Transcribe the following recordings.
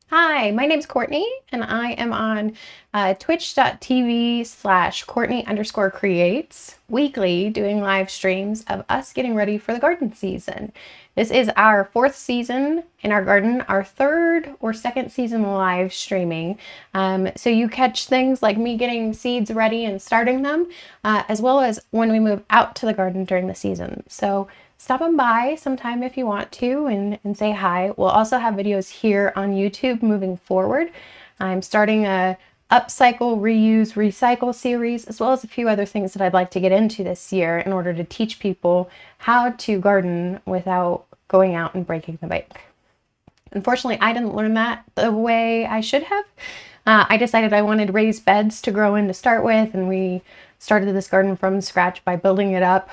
Hi, my name's Courtney, and I am on twitch.tv/Courtney_creates weekly doing live streams of us getting ready for the garden season. This is our 4th season in our garden, our 3rd or 2nd season live streaming. So you catch things like me getting seeds ready and starting them, as well as when we move out to the garden during the season. So stop on by sometime if you want to and say hi. We'll also have videos here on YouTube moving forward. I'm starting a upcycle, reuse, recycle series, as well as a few other things that I'd like to get into this year in order to teach people how to garden without going out and breaking the bank. Unfortunately, I didn't learn that the way I should have. I decided I wanted raised beds to grow in to start with, and we started this garden from scratch by building it up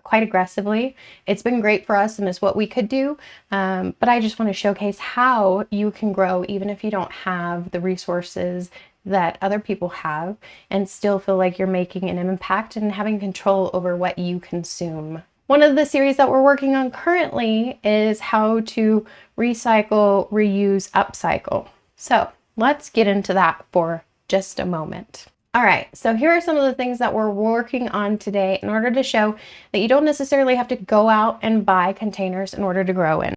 quite aggressively. It's been great for us and is what we could do, but I just want to showcase how you can grow even if you don't have the resources that other people have and still feel like you're making an impact and having control over what you consume. One of the series that we're working on currently is how to recycle, reuse, upcycle. So let's get into that for just a moment. All right, so here are some of the things that we're working on today in order to show that you don't necessarily have to go out and buy containers in order to grow in.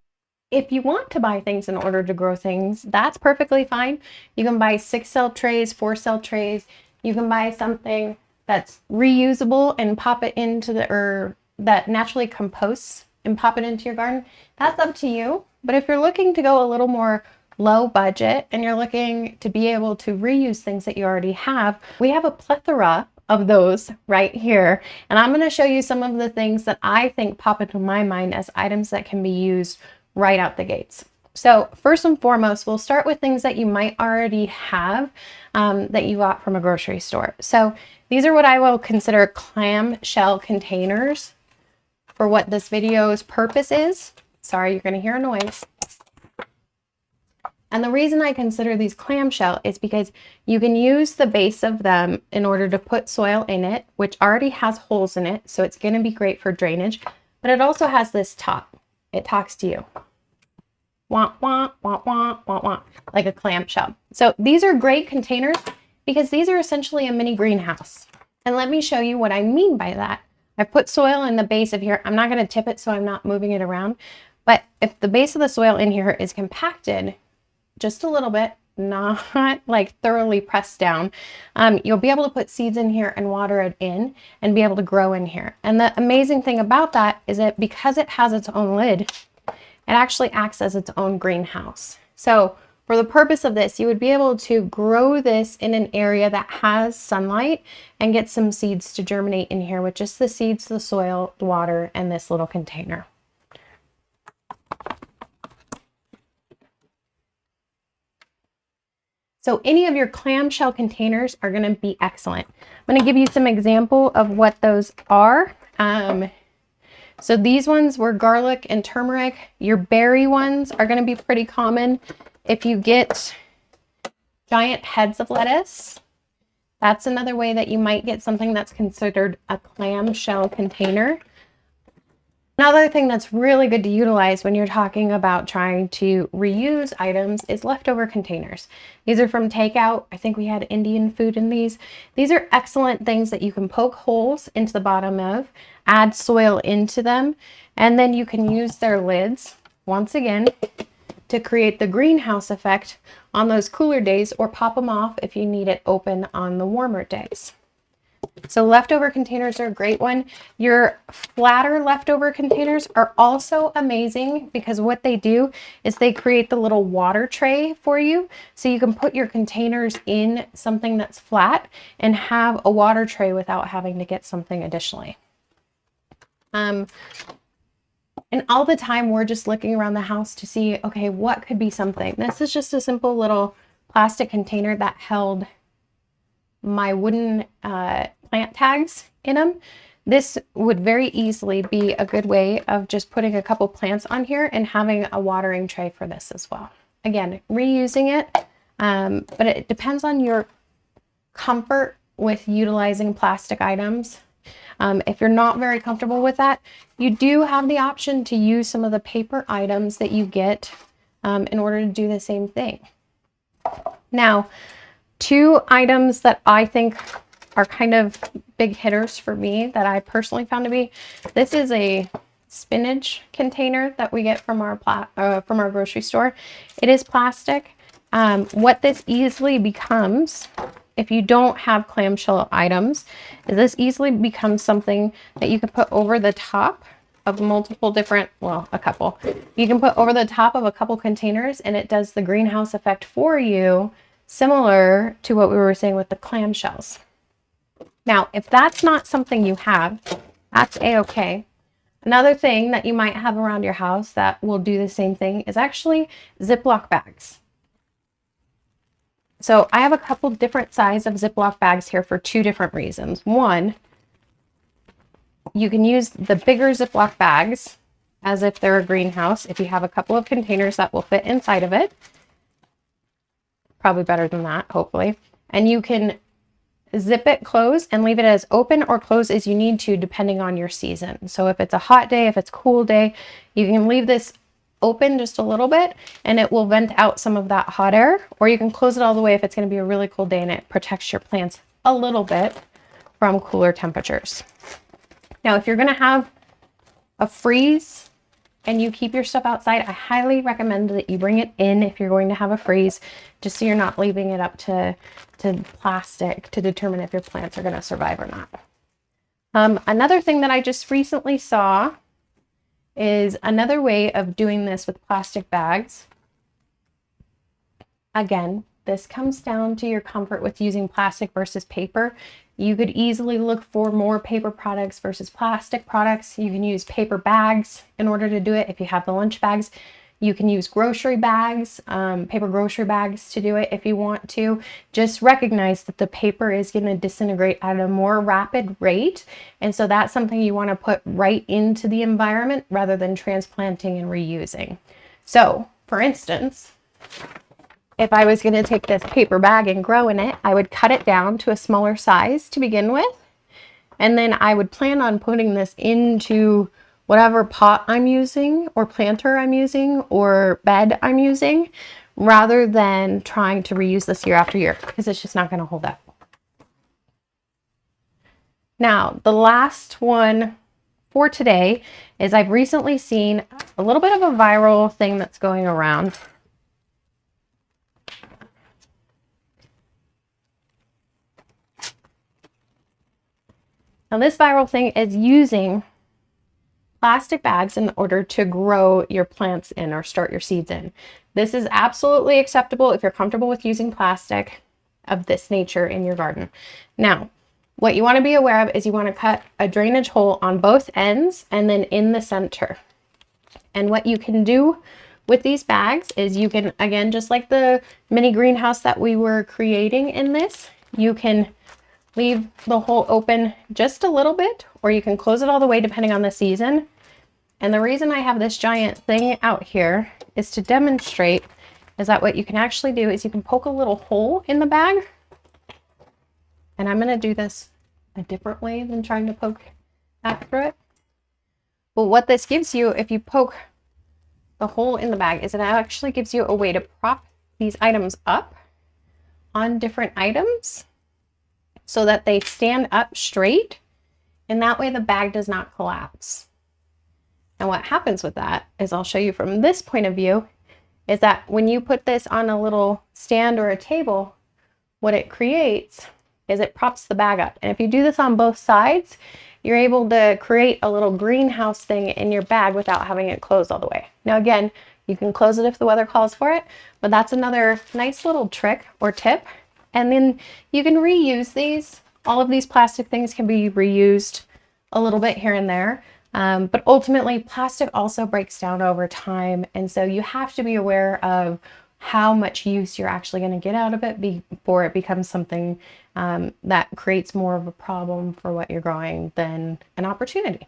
If you want to buy things in order to grow things, that's perfectly fine. You can buy 6-cell trays, 4-cell trays. You can buy something that's reusable and pop it into or that naturally composts and pop it into your garden. That's up to you. But if you're looking to go a little more low budget and you're looking to be able to reuse things that you already have, we have a plethora of those right here. And I'm going to show you some of the things that I think pop into my mind as items that can be used right out the gates. So first and foremost, we'll start with things that you might already have that you got from a grocery store. So these are what I will consider clamshell containers for what this video's purpose is. Sorry, you're going to hear a noise. And the reason I consider these clamshell is because you can use the base of them in order to put soil in it, which already has holes in it, so it's going to be great for drainage, but it also has this top. It talks to you. Wah, wah, wah, wah, wah, wah, like a clamshell. So these are great containers because these are essentially a mini greenhouse. And let me show you what I mean by that. I've put soil in the base of here. I'm not going to tip it, so I'm not moving it around. But if the base of the soil in here is compacted just a little bit, not like thoroughly pressed down, you'll be able to put seeds in here and water it in and be able to grow in here. And the amazing thing about that is that because it has its own lid, it actually acts as its own greenhouse. So for the purpose of this, you would be able to grow this in an area that has sunlight and get some seeds to germinate in here with just the seeds, the soil, the water, and this little container. So any of your clamshell containers are going to be excellent. I'm going to give you some example of what those are. So these ones were garlic and turmeric. Your berry ones are going to be pretty common. If you get giant heads of lettuce, that's another way that you might get something that's considered a clamshell container. Another thing that's really good to utilize when you're talking about trying to reuse items is leftover containers. These are from takeout. I think we had Indian food in these. These are excellent things that you can poke holes into the bottom of, add soil into them, and then you can use their lids, once again, to create the greenhouse effect on those cooler days or pop them off if you need it open on the warmer days. So leftover containers are a great one. Your flatter leftover containers are also amazing because what they do is they create the little water tray for you. So you can put your containers in something that's flat and have a water tray without having to get something additionally. And all the time we're just looking around the house to see, okay, what could be something. This is just a simple little plastic container that held my wooden plant tags in them. This would very easily be a good way of just putting a couple plants on here and having a watering tray for this as well. Again, reusing it, but it depends on your comfort with utilizing plastic items. If you're not very comfortable with that, you do have the option to use some of the paper items that you get in order to do the same thing. Now, two items that I think are kind of big hitters for me that I personally found to be, this is a spinach container that we get from our grocery store. It is plastic. What this easily becomes, if you don't have clamshell items, is this easily becomes something that you can put over the top of multiple different, well, a couple. You can put over the top of a couple containers and it does the greenhouse effect for you, similar to what we were saying with the clamshells. Now, if that's not something you have, that's a-okay. Another thing that you might have around your house that will do the same thing is actually Ziploc bags. So I have a couple different size of Ziploc bags here for two different reasons. One, you can use the bigger Ziploc bags as if they're a greenhouse if you have a couple of containers that will fit inside of it. Probably better than that, hopefully. And you can zip it closed and leave it as open or closed as you need to, depending on your season. So if it's a hot day, if it's a cool day, you can leave this open just a little bit and it will vent out some of that hot air, or you can close it all the way if it's going to be a really cool day and it protects your plants a little bit from cooler temperatures. Now, if you're going to have a freeze and you keep your stuff outside, I highly recommend that you bring it in if you're going to have a freeze, just so you're not leaving it up to plastic to determine if your plants are going to survive or not. Another thing that I just recently saw is another way of doing this with plastic bags. Again, this comes down to your comfort with using plastic versus paper. You could easily look for more paper products versus plastic products. You can use paper bags in order to do it. If you have the lunch bags, you can use grocery bags, paper grocery bags to do it if you want to. Just recognize that the paper is going to disintegrate at a more rapid rate. And so that's something you want to put right into the environment rather than transplanting and reusing. So, for instance, if I was going to take this paper bag and grow in it, I would cut it down to a smaller size to begin with. And then I would plan on putting this into whatever pot I'm using or planter I'm using or bed I'm using, rather than trying to reuse this year after year, because it's just not going to hold up. Now, the last one for today is I've recently seen a little bit of a viral thing that's going around. Now, this viral thing is using plastic bags in order to grow your plants in or start your seeds in. This is absolutely acceptable if you're comfortable with using plastic of this nature in your garden. Now, what you want to be aware of is you want to cut a drainage hole on both ends and then in the center. And what you can do with these bags is you can, again, just like the mini greenhouse that we were creating in this, you can leave the hole open just a little bit, or you can close it all the way depending on the season. And the reason I have this giant thing out here is to demonstrate is that what you can actually do is you can poke a little hole in the bag. And I'm going to do this a different way than trying to poke after it. But what this gives you, if you poke the hole in the bag, is it actually gives you a way to prop these items up on different items so that they stand up straight. And that way the bag does not collapse. And what happens with that is, I'll show you from this point of view, is that when you put this on a little stand or a table, what it creates is it props the bag up. And if you do this on both sides, you're able to create a little greenhouse thing in your bag without having it closed all the way. Now, again, you can close it if the weather calls for it, but that's another nice little trick or tip. And then you can reuse these. All of these plastic things can be reused a little bit here and there. But ultimately, plastic also breaks down over time. And so you have to be aware of how much use you're actually going to get out of it before it becomes something that creates more of a problem for what you're growing than an opportunity.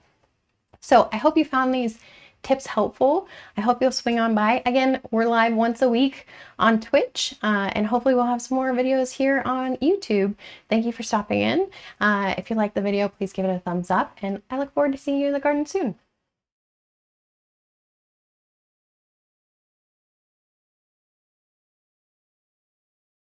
So I hope you found these tips helpful. I hope you'll swing on by. Again, we're live once a week on Twitch, and hopefully we'll have some more videos here on YouTube. Thank you for stopping in. If you like the video, please give it a thumbs up, and I look forward to seeing you in the garden soon.